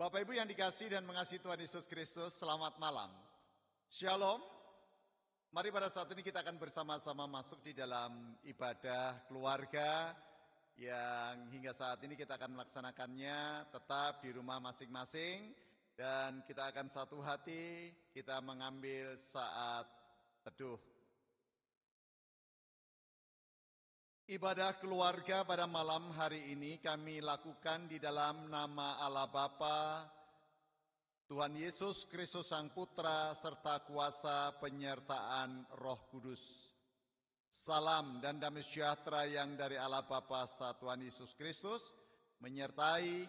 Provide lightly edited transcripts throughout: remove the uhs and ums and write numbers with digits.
Bapak Ibu yang dikasihi dan mengasihi Tuhan Yesus Kristus, selamat malam. Shalom. Mari pada saat ini kita akan bersama-sama masuk di dalam ibadah keluarga yang hingga saat ini kita akan melaksanakannya tetap di rumah masing-masing. Dan kita akan satu hati, kita mengambil saat teduh. Ibadah keluarga pada malam hari ini kami lakukan di dalam nama Allah Bapa, Tuhan Yesus Kristus Sang Putra, serta kuasa penyertaan Roh Kudus. Salam dan damai sejahtera yang dari Allah Bapa serta Tuhan Yesus Kristus menyertai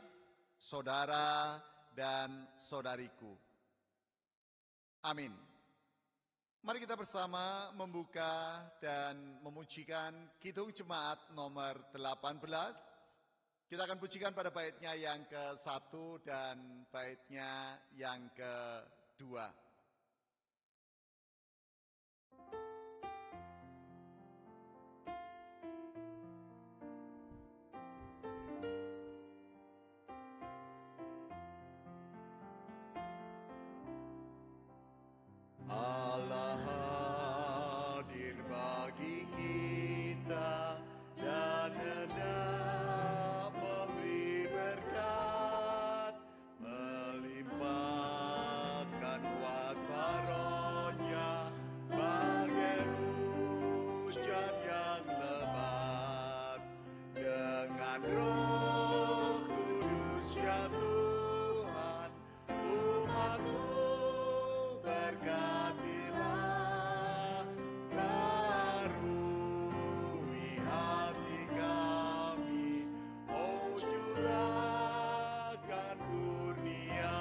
saudara dan saudariku. Amin. Mari kita bersama membuka dan memujikan Kidung Jemaat nomor 18. Kita akan pujikan pada baitnya yang ke-1 dan baitnya yang ke-2. Allah hadir bagi kita dan hendak memberi berkat, melimpahkan kuasa Roh-Nya bagai hujan yang lebat. Dengan Roh Kudus ya Tuhan, umat-Mu berkatilah, barui hati kami, oh curahkan kurnia.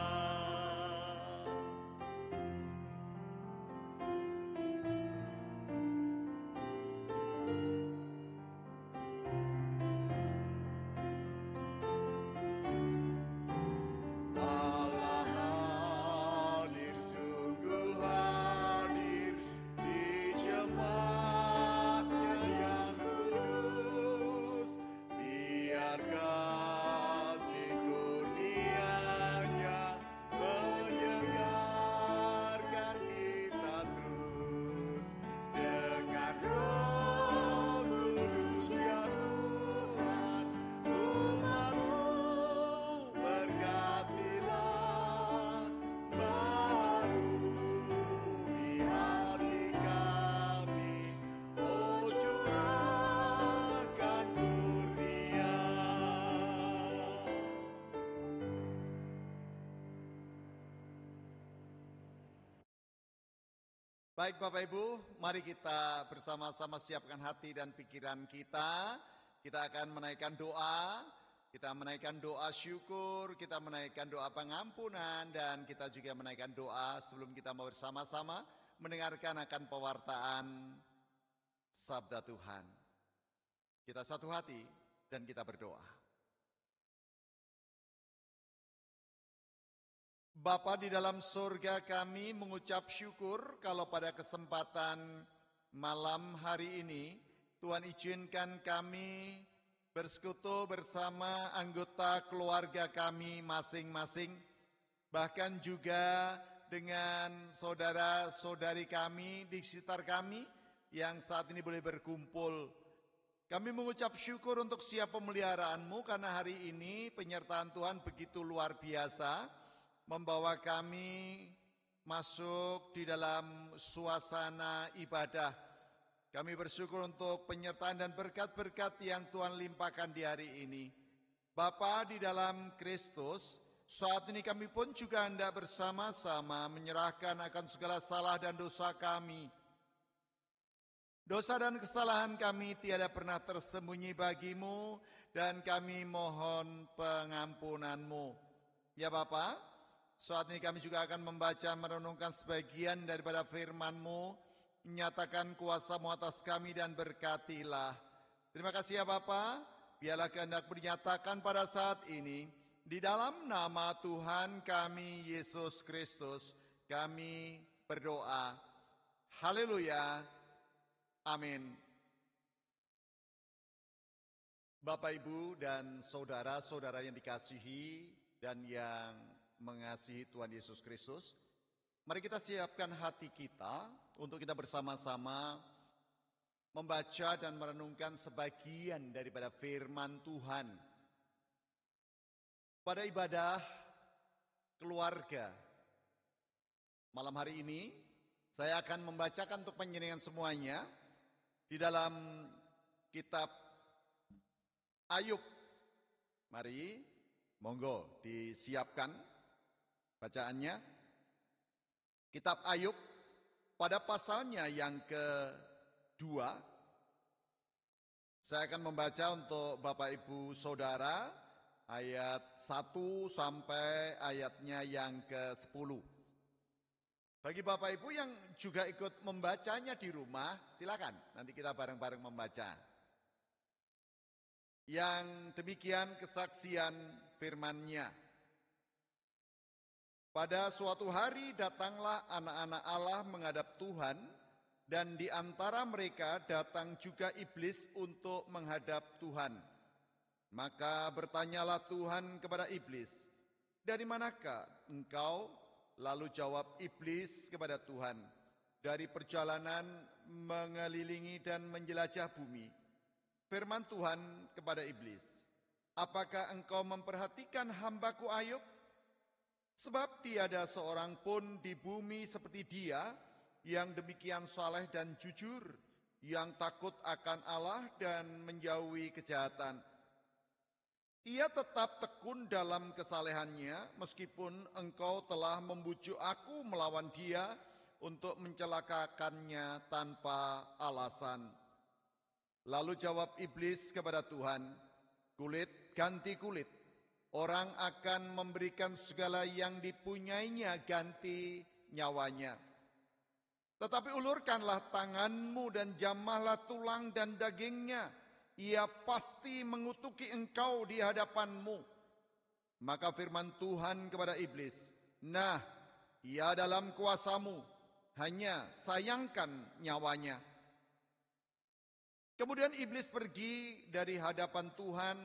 Baik Bapak Ibu, mari kita bersama-sama siapkan hati dan pikiran kita. Kita akan menaikkan doa, kita menaikkan doa syukur, kita menaikkan doa pengampunan, dan kita juga menaikkan doa sebelum kita mau bersama-sama mendengarkan akan pewartaan Sabda Tuhan. Kita satu hati dan kita berdoa. Bapa di dalam surga, kami mengucap syukur kalau pada kesempatan malam hari ini Tuhan izinkan kami bersekutu bersama anggota keluarga kami masing-masing, bahkan juga dengan saudara-saudari kami di sekitar kami yang saat ini boleh berkumpul. Kami mengucap syukur untuk siap pemeliharaanmu karena hari ini penyertaan Tuhan begitu luar biasa, membawa kami masuk di dalam suasana ibadah. Kami bersyukur untuk penyertaan dan berkat-berkat yang Tuhan limpahkan di hari ini. Bapa di dalam Kristus, saat ini kami pun juga hendak bersama-sama menyerahkan akan segala salah dan dosa kami. Dosa dan kesalahan kami tiada pernah tersembunyi bagimu, dan kami mohon pengampunan-Mu. Ya Bapa, saat ini kami juga akan membaca merenungkan sebagian daripada firman-Mu, menyatakan kuasa-Mu atas kami dan berkatilah. Terima kasih ya Bapa, biarlah kehendak-Mu dinyatakan pada saat ini, di dalam nama Tuhan kami Yesus Kristus, kami berdoa. Haleluya, amin. Bapak, Ibu, dan saudara-saudara yang dikasihi dan yang mengasihi Tuhan Yesus Kristus, mari kita siapkan hati kita untuk kita bersama-sama membaca dan merenungkan sebagian daripada firman Tuhan. Pada ibadah keluarga malam hari ini, saya akan membacakan untuk penjenengan semuanya di dalam kitab Ayub. Mari, monggo disiapkan bacaannya. Kitab Ayub pada pasalnya yang kedua, saya akan membaca untuk Bapak Ibu Saudara ayat 1 sampai ayatnya yang ke-10. Bagi Bapak Ibu yang juga ikut membacanya di rumah, silakan nanti kita bareng-bareng membaca. Yang demikian kesaksian firman-Nya. Pada suatu hari datanglah anak-anak Allah menghadap Tuhan, dan di antara mereka datang juga iblis untuk menghadap Tuhan. Maka bertanyalah Tuhan kepada iblis, "Dari manakah engkau?" Lalu jawab iblis kepada Tuhan, "Dari perjalanan mengelilingi dan menjelajah bumi." Firman Tuhan kepada iblis, "Apakah engkau memperhatikan hambaku Ayub? Sebab tiada seorang pun di bumi seperti dia yang demikian saleh dan jujur, yang takut akan Allah dan menjauhi kejahatan. Ia tetap tekun dalam kesalehannya, meskipun engkau telah membujuk aku melawan dia untuk mencelakakannya tanpa alasan." Lalu jawab iblis kepada Tuhan, "Kulit ganti kulit. Orang akan memberikan segala yang dipunyainya ganti nyawanya. Tetapi ulurkanlah tanganmu dan jamahlah tulang dan dagingnya. Ia pasti mengutuki engkau di hadapanmu." Maka firman Tuhan kepada iblis, "Nah, ia dalam kuasamu, hanya sayangkan nyawanya." Kemudian iblis pergi dari hadapan Tuhan,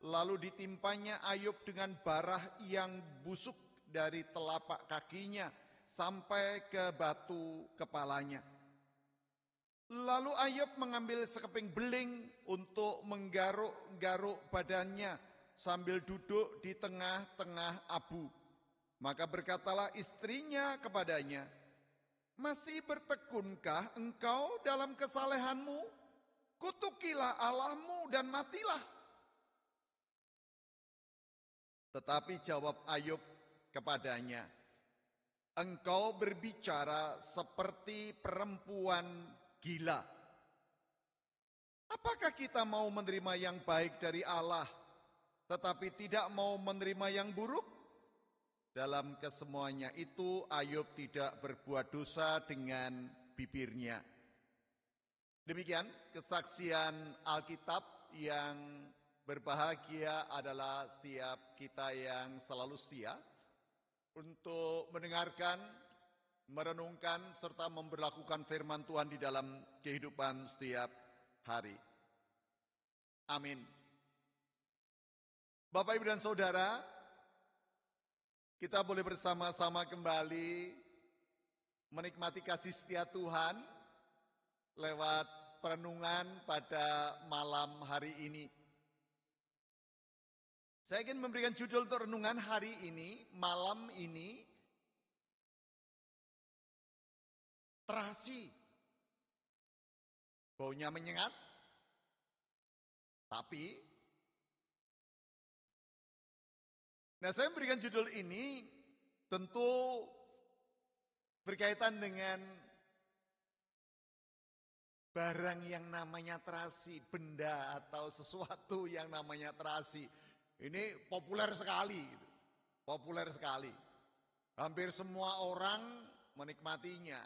lalu ditimpanya Ayub dengan barah yang busuk dari telapak kakinya sampai ke batu kepalanya. Lalu Ayub mengambil sekeping beling untuk menggaruk-garuk badannya sambil duduk di tengah-tengah abu. Maka berkatalah istrinya kepadanya, "Masih bertekunkah engkau dalam kesalehanmu? Kutukilah Allahmu dan matilah." Tetapi jawab Ayub kepadanya, "Engkau berbicara seperti perempuan gila. Apakah kita mau menerima yang baik dari Allah, tetapi tidak mau menerima yang buruk?" Dalam kesemuanya itu Ayub tidak berbuat dosa dengan bibirnya. Demikian kesaksian Alkitab. Yang berbahagia adalah setiap kita yang selalu setia untuk mendengarkan, merenungkan, serta memberlakukan firman Tuhan di dalam kehidupan setiap hari. Amin. Bapak, Ibu, dan Saudara, kita boleh bersama-sama kembali menikmati kasih setia Tuhan lewat perenungan pada malam hari ini. Saya ingin memberikan judul untuk renungan hari ini, malam ini, terasi. Baunya menyengat, tapi saya memberikan judul ini tentu berkaitan dengan barang yang namanya terasi, benda atau sesuatu yang namanya terasi. Ini populer sekali, populer sekali. Hampir semua orang menikmatinya,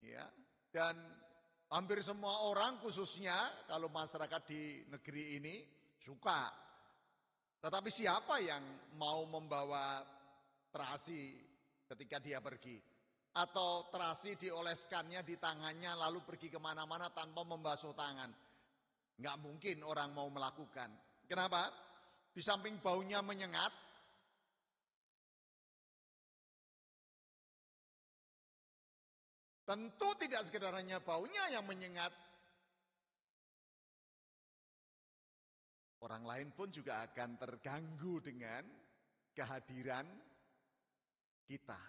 ya. Dan hampir semua orang, khususnya kalau masyarakat di negeri ini, suka. Tetapi siapa yang mau membawa terasi ketika dia pergi? Atau terasi dioleskannya di tangannya lalu pergi kemana-mana tanpa membasuh tangan? Nggak mungkin orang mau melakukan. Kenapa? Di samping baunya menyengat, Tentu tidak sekedar hanya baunya yang menyengat. Orang lain pun juga akan terganggu dengan kehadiran kita.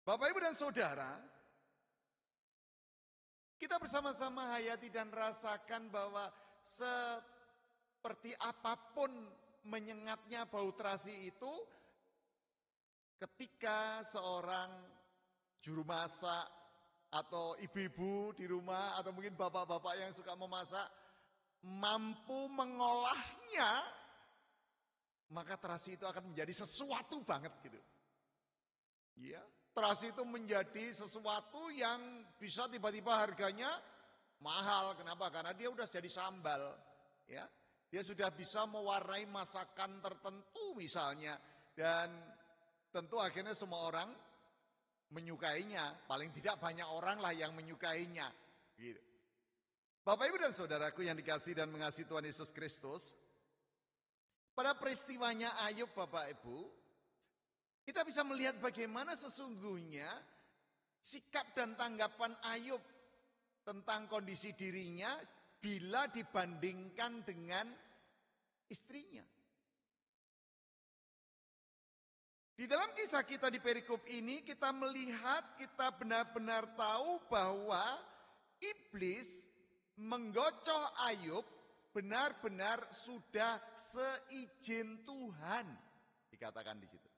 Bapak, Ibu, dan Saudara, kita bersama-sama hayati dan rasakan bahwa seperti apapun menyengatnya bau terasi itu, ketika seorang juru masak atau ibu-ibu di rumah atau mungkin bapak-bapak yang suka memasak mampu mengolahnya, maka terasi itu akan menjadi sesuatu banget gitu. Ya, terasi itu menjadi sesuatu yang bisa tiba-tiba harganya mahal. Kenapa? Karena dia udah jadi sambal, ya. Dia sudah bisa mewarnai masakan tertentu misalnya, dan tentu akhirnya semua orang menyukainya. Paling tidak banyak orang lah yang menyukainya. Gitu. Bapak, Ibu, dan Saudaraku yang dikasihi dan mengasihi Tuhan Yesus Kristus, pada peristiwanya Ayub, Bapak Ibu, kita bisa melihat bagaimana sesungguhnya sikap dan tanggapan Ayub tentang kondisi dirinya bila dibandingkan dengan istrinya. Di dalam kisah kita di perikop ini kita melihat, kita benar-benar tahu bahwa iblis menggocoh Ayub benar-benar sudah seizin Tuhan, dikatakan di situ.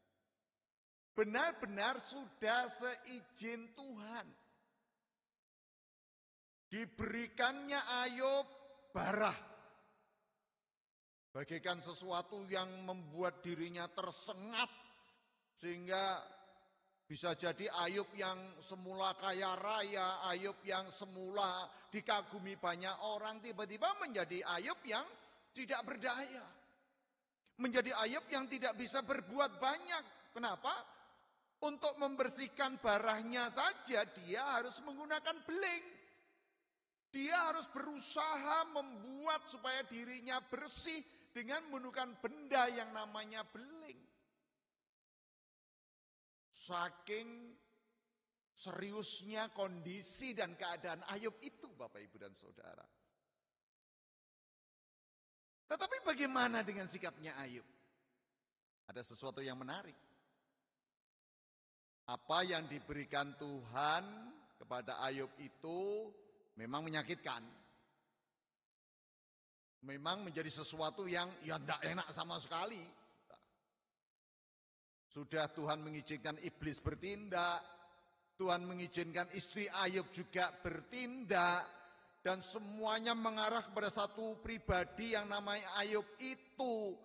Benar-benar sudah seizin Tuhan. Diberikannya Ayub barah, bagaikan sesuatu yang membuat dirinya tersengat, sehingga bisa jadi Ayub yang semula kaya raya, Ayub yang semula dikagumi banyak orang, tiba-tiba menjadi Ayub yang tidak berdaya. Menjadi Ayub yang tidak bisa berbuat banyak. Kenapa? Untuk membersihkan barahnya saja dia harus menggunakan beling. Dia harus berusaha membuat supaya dirinya bersih dengan menggunakan benda yang namanya beling. Saking seriusnya kondisi dan keadaan Ayub itu, Bapak, Ibu, dan Saudara. Tetapi bagaimana dengan sikapnya Ayub? Ada sesuatu yang menarik. Apa yang diberikan Tuhan kepada Ayub itu memang menyakitkan. Memang menjadi sesuatu yang tidak enak sama sekali. Sudah Tuhan mengizinkan iblis bertindak, Tuhan mengizinkan istri Ayub juga bertindak, dan semuanya mengarah kepada satu pribadi yang namanya Ayub itu.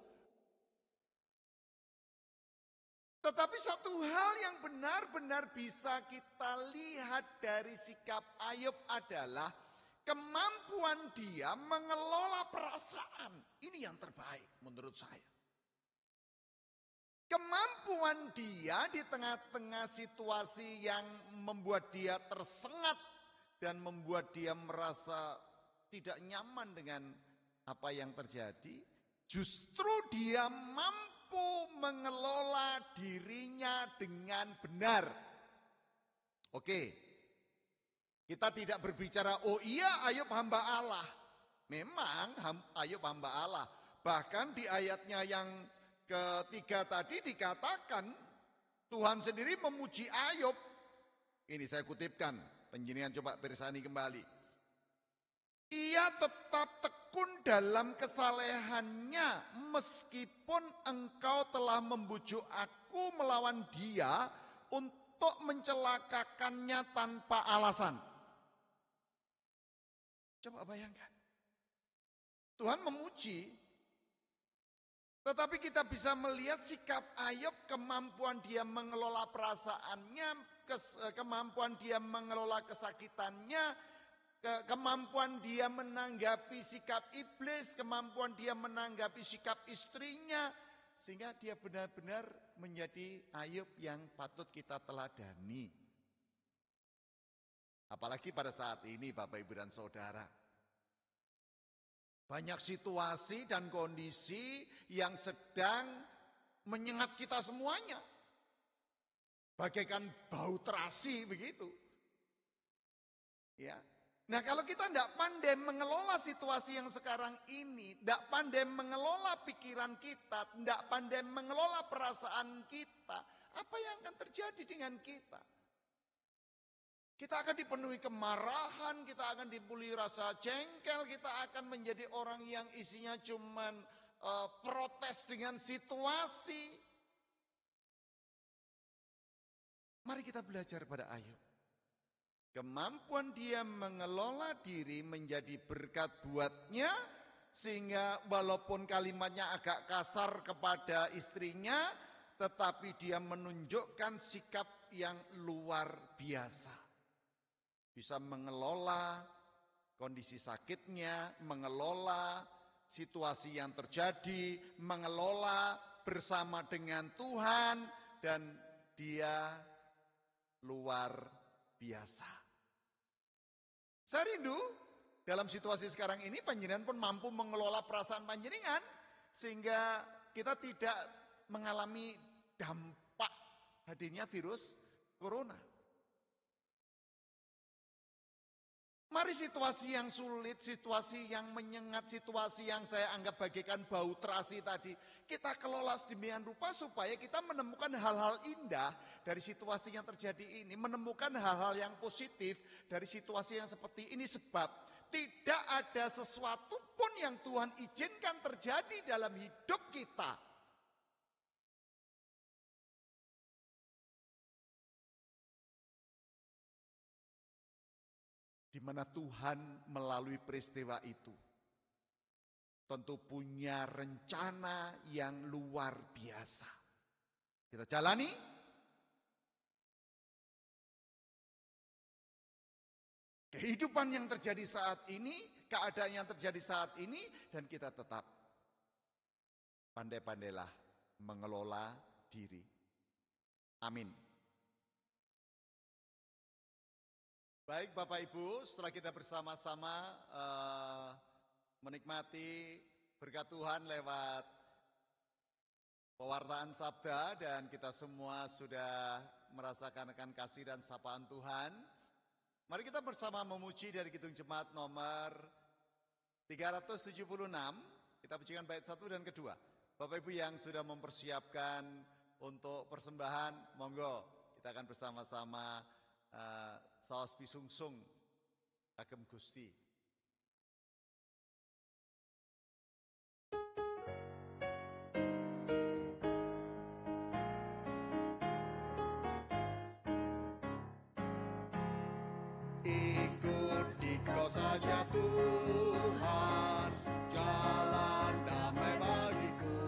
Tetapi satu hal yang benar-benar bisa kita lihat dari sikap Ayub adalah kemampuan dia mengelola perasaan. Ini yang terbaik menurut saya. Kemampuan dia di tengah-tengah situasi yang membuat dia tersengat dan membuat dia merasa tidak nyaman dengan apa yang terjadi, justru dia mampu mengelola dirinya dengan benar. Oke, kita tidak berbicara, oh iya Ayub hamba Allah. Memang Ayub hamba Allah. Bahkan di ayatnya yang ketiga tadi dikatakan Tuhan sendiri memuji Ayub. Ini saya kutipkan, penjinian coba bersani kembali. Ia tetap tekun dalam kesalehannya meskipun engkau telah membujuk aku melawan dia untuk mencelakakannya tanpa alasan. Coba bayangkan. Tuhan memuji. Tetapi kita bisa melihat sikap Ayub, kemampuan dia mengelola perasaannya, kemampuan dia mengelola kesakitannya, kemampuan dia menanggapi sikap iblis, kemampuan dia menanggapi sikap istrinya, sehingga dia benar-benar menjadi Ayub yang patut kita teladani. Apalagi pada saat ini, Bapak, Ibu, dan Saudara. Banyak situasi dan kondisi yang sedang menyengat kita semuanya. Bagaikan bau terasi begitu. Ya. Nah, kalau kita tidak pandai mengelola situasi yang sekarang ini, tidak pandai mengelola pikiran kita, tidak pandai mengelola perasaan kita, apa yang akan terjadi dengan kita? Kita akan dipenuhi kemarahan, kita akan dipenuhi rasa jengkel, kita akan menjadi orang yang isinya cuman protes dengan situasi. Mari kita belajar pada Ayub. Kemampuan dia mengelola diri menjadi berkat buatnya, sehingga walaupun kalimatnya agak kasar kepada istrinya, tetapi dia menunjukkan sikap yang luar biasa. Bisa mengelola kondisi sakitnya, mengelola situasi yang terjadi, mengelola bersama dengan Tuhan, dan dia luar biasa. Saya rindu dalam situasi sekarang ini panjenengan pun mampu mengelola perasaan panjenengan sehingga kita tidak mengalami dampak hadirnya virus corona. Mari situasi yang sulit, situasi yang menyengat, situasi yang saya anggap bagaikan bau terasi tadi, kita kelola sedemikian rupa supaya kita menemukan hal-hal indah dari situasi yang terjadi ini, menemukan hal-hal yang positif dari situasi yang seperti ini, sebab tidak ada sesuatu pun yang Tuhan izinkan terjadi dalam hidup kita di mana Tuhan melalui peristiwa itu tentu punya rencana yang luar biasa. Kita jalani. Kehidupan yang terjadi saat ini, keadaan yang terjadi saat ini, dan kita tetap pandai-pandailah mengelola diri. Amin. Baik Bapak Ibu, setelah kita bersama-sama menikmati berkat Tuhan lewat pewartaan sabda, dan kita semua sudah merasakan akan kasih dan sapaan Tuhan. Mari kita bersama memuji dari Kidung Jemaat nomor 376. Kita pujikan bait 1 dan kedua. Bapak Ibu yang sudah mempersiapkan untuk persembahan, monggo kita akan bersama-sama saos pisungsung agem Gusti. Ikuti Kau saja Tuhan, jalan damai bagiku.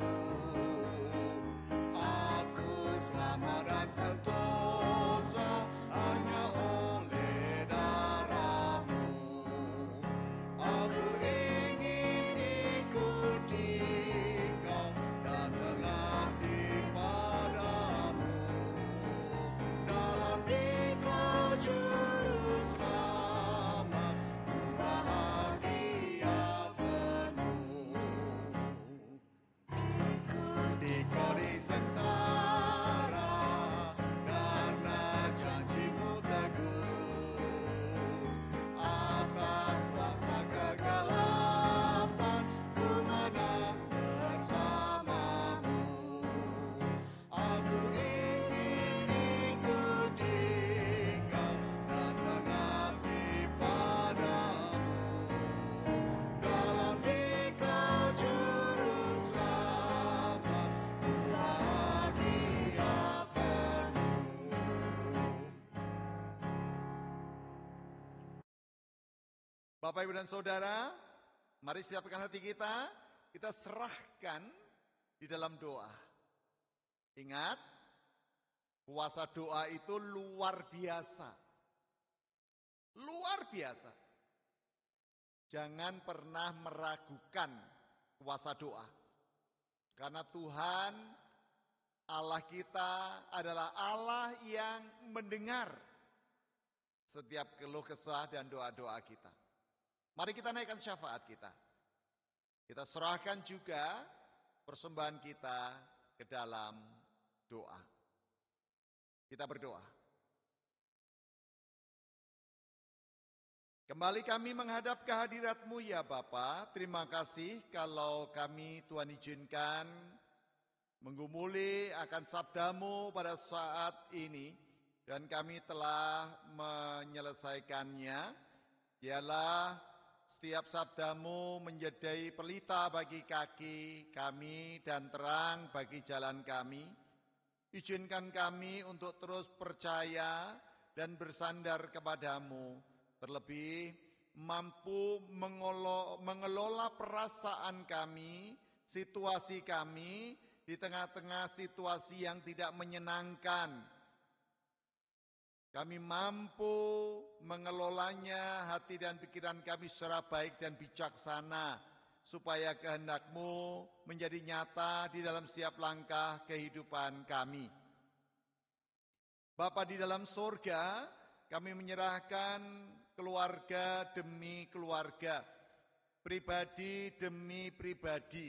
Aku selamat dan sentosa hanya oleh darah-Mu. Aku ingin ikuti Kau dan mengabdi padamu. Dalam Dikau juru selamat, ku bahagia penuh. Ikuti Kau di sengsara, karena janji-Mu teguh. Atas masa kegelapan, ku menang bersama-Mu. Aku ingin ikuti Kau dan mengabdi padamu. Dalam Dikau juru selamat, ku bahagia penuh. Bapak, Ibu, dan Saudara, mari siapkan hati kita, kita serahkan di dalam doa. Ingat, kuasa doa itu luar biasa. Luar biasa. Jangan pernah meragukan kuasa doa. Karena Tuhan, Allah kita adalah Allah yang mendengar setiap keluh kesah dan doa-doa kita. Mari kita naikkan syafaat kita. Kita serahkan juga persembahan kita ke dalam doa. Kita berdoa. Kembali kami menghadap kehadirat-Mu ya Bapa. Terima kasih kalau kami Tuhan izinkan menggumuli akan sabda-Mu pada saat ini. Dan kami telah menyelesaikannya. Ialah setiap sabda-Mu menjadi pelita bagi kaki kami dan terang bagi jalan kami. Izinkan kami untuk terus percaya dan bersandar kepadamu, terlebih mampu mengelola perasaan kami, situasi kami di tengah-tengah situasi yang tidak menyenangkan. Kami mampu mengelolanya hati dan pikiran kami secara baik dan bijaksana, supaya kehendak-Mu menjadi nyata di dalam setiap langkah kehidupan kami. Bapa di dalam surga, kami menyerahkan keluarga demi keluarga, pribadi demi pribadi.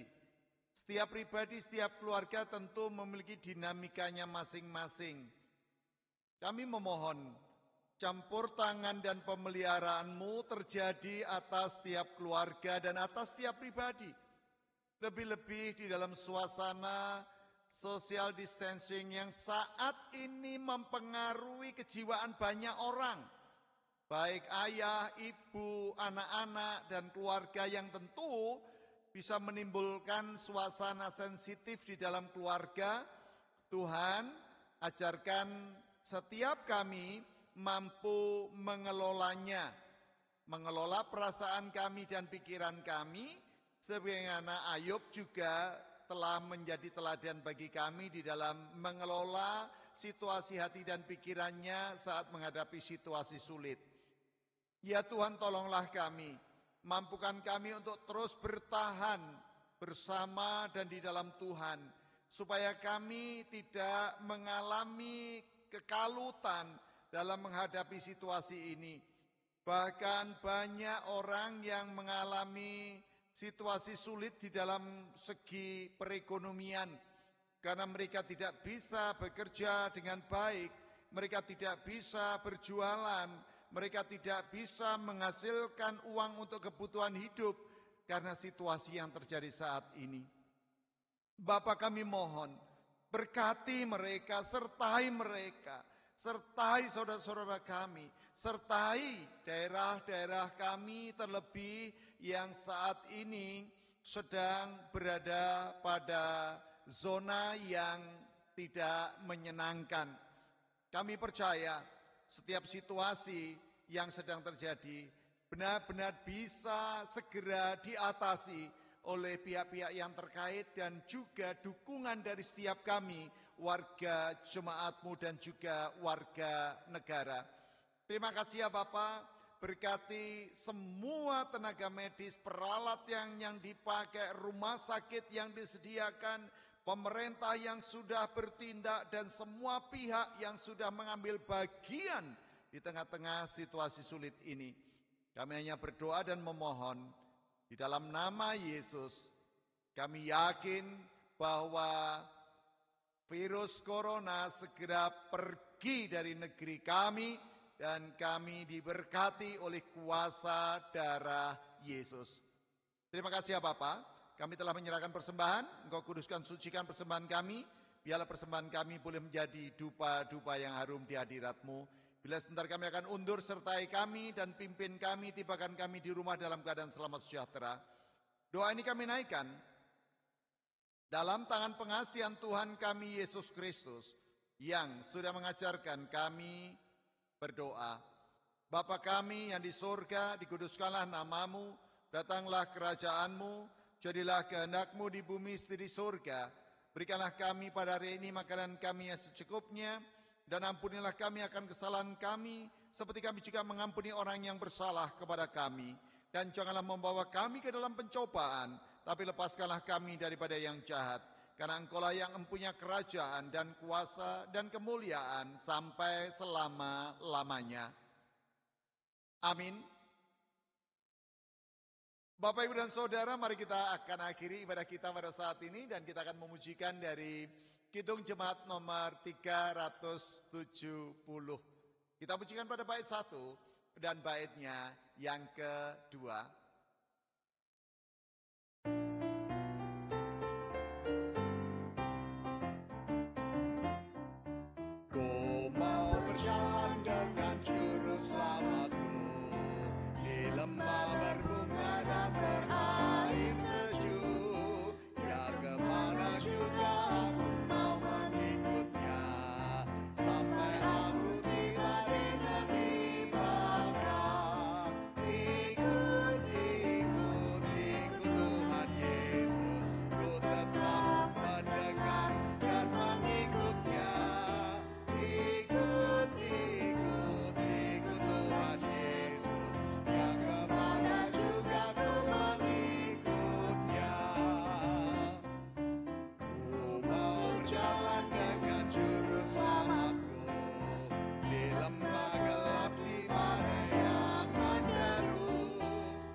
Setiap pribadi, setiap keluarga tentu memiliki dinamikanya masing-masing. Kami memohon campur tangan dan pemeliharaan-Mu terjadi atas setiap keluarga dan atas setiap pribadi. Lebih-lebih di dalam suasana social distancing yang saat ini mempengaruhi kejiwaan banyak orang. Baik ayah, ibu, anak-anak, dan keluarga yang tentu bisa menimbulkan suasana sensitif di dalam keluarga. Tuhan, ajarkan setiap kami mampu mengelolanya, mengelola perasaan kami dan pikiran kami, sebagaimana Ayub juga telah menjadi teladan bagi kami di dalam mengelola situasi hati dan pikirannya saat menghadapi situasi sulit. Ya Tuhan, tolonglah kami, mampukan kami untuk terus bertahan bersama dan di dalam Tuhan, supaya kami tidak mengalami kekalutan dalam menghadapi situasi ini. Bahkan banyak orang yang mengalami situasi sulit di dalam segi perekonomian, karena mereka tidak bisa bekerja dengan baik, mereka tidak bisa berjualan, mereka tidak bisa menghasilkan uang untuk kebutuhan hidup karena situasi yang terjadi saat ini. Bapa, kami mohon, berkati mereka, sertai saudara-saudara kami, sertai daerah-daerah kami terlebih yang saat ini sedang berada pada zona yang tidak menyenangkan. Kami percaya setiap situasi yang sedang terjadi benar-benar bisa segera diatasi oleh pihak-pihak yang terkait dan juga dukungan dari setiap kami, warga jemaat-Mu dan juga warga negara. Terima kasih ya Bapak, berkati semua tenaga medis, peralat yang dipakai, rumah sakit yang disediakan, pemerintah yang sudah bertindak dan semua pihak yang sudah mengambil bagian di tengah-tengah situasi sulit ini. Kami hanya berdoa dan memohon di dalam nama Yesus. Kami yakin bahwa virus corona segera pergi dari negeri kami dan kami diberkati oleh kuasa darah Yesus. Terima kasih ya Bapa. Kami telah menyerahkan persembahan. Engkau kuduskan, sucikan persembahan kami. Biarlah persembahan kami boleh menjadi dupa-dupa yang harum di hadirat-Mu. Bila sebentar kami akan undur, sertai kami dan pimpin kami, tibakan kami di rumah dalam keadaan selamat sejahtera. Doa ini kami naikkan dalam tangan pengasihan Tuhan kami Yesus Kristus, yang sudah mengajarkan kami berdoa. Bapa kami yang di surga, dikuduskanlah nama-Mu, datanglah kerajaan-Mu, jadilah kehendak-Mu di bumi seperti di surga. Berikanlah kami pada hari ini makanan kami yang secukupnya, dan ampunilah kami akan kesalahan kami, seperti kami juga mengampuni orang yang bersalah kepada kami. Dan janganlah membawa kami ke dalam pencobaan, tapi lepaskanlah kami daripada yang jahat. Karena Engkaulah yang mempunyai kerajaan dan kuasa dan kemuliaan sampai selama-lamanya. Amin. Bapak, Ibu, dan Saudara, mari kita akan akhiri ibadah kita pada saat ini, dan kita akan memujikan dari Kidung Jemaat nomor 370. Kita pujikan pada bait 1 dan baitnya yang kedua. Ku mau berjalan dengan juru selamatku di lembah berbunga dan berair sejuk. Ya kemana juga aku mau mengikutnya, sampai aku tiba di negeri Bapa. Ikut, ikut, ikut Tuhan Yesus. Ku tetap mendengar dan mengikutnya. Ikut, ikut, ikut Tuhan Yesus. Ya kemana juga ku mengikutnya. Ku mau berjalan dengan juru selamatku di lembah gelap di badai yang menderu.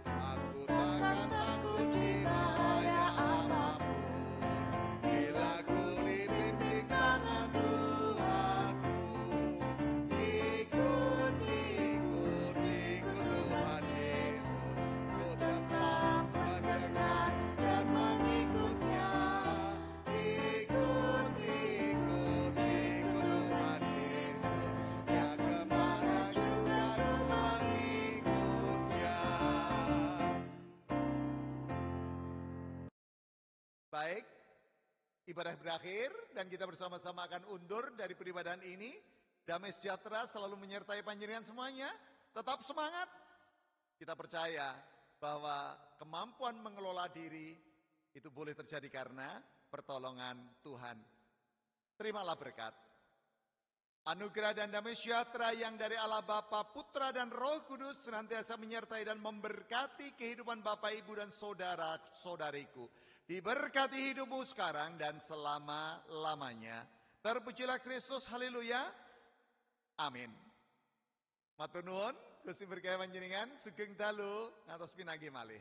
Aku takkan takut di bahaya apapun, bila ku dibimbing tangan Tuhanku. Ikut, ikut, ikut Tuhan Yesus. Ku tetap mendengar dan mengikutnya. Ikut, ikut, ikut Tuhan Yesus. Ya kemana juga ku mengikutnya. Baik, ibadah berakhir dan kita bersama-sama akan undur dari peribadahan ini. Damai sejahtera selalu menyertai panjenengan semuanya. Tetap semangat. Kita percaya bahwa kemampuan mengelola diri itu boleh terjadi karena pertolongan Tuhan. Terimalah berkat. Anugerah dan damai sejahtera yang dari Allah Bapa, Putra dan Roh Kudus senantiasa menyertai dan memberkati kehidupan Bapak, Ibu dan saudara-saudariku. Diberkati hidupmu sekarang dan selama-lamanya. Terpujilah Kristus, haleluya. Amin. Matur nuwun, Gusti berkahi panjenengan, sugeng dalu ngatos pinanggih malih.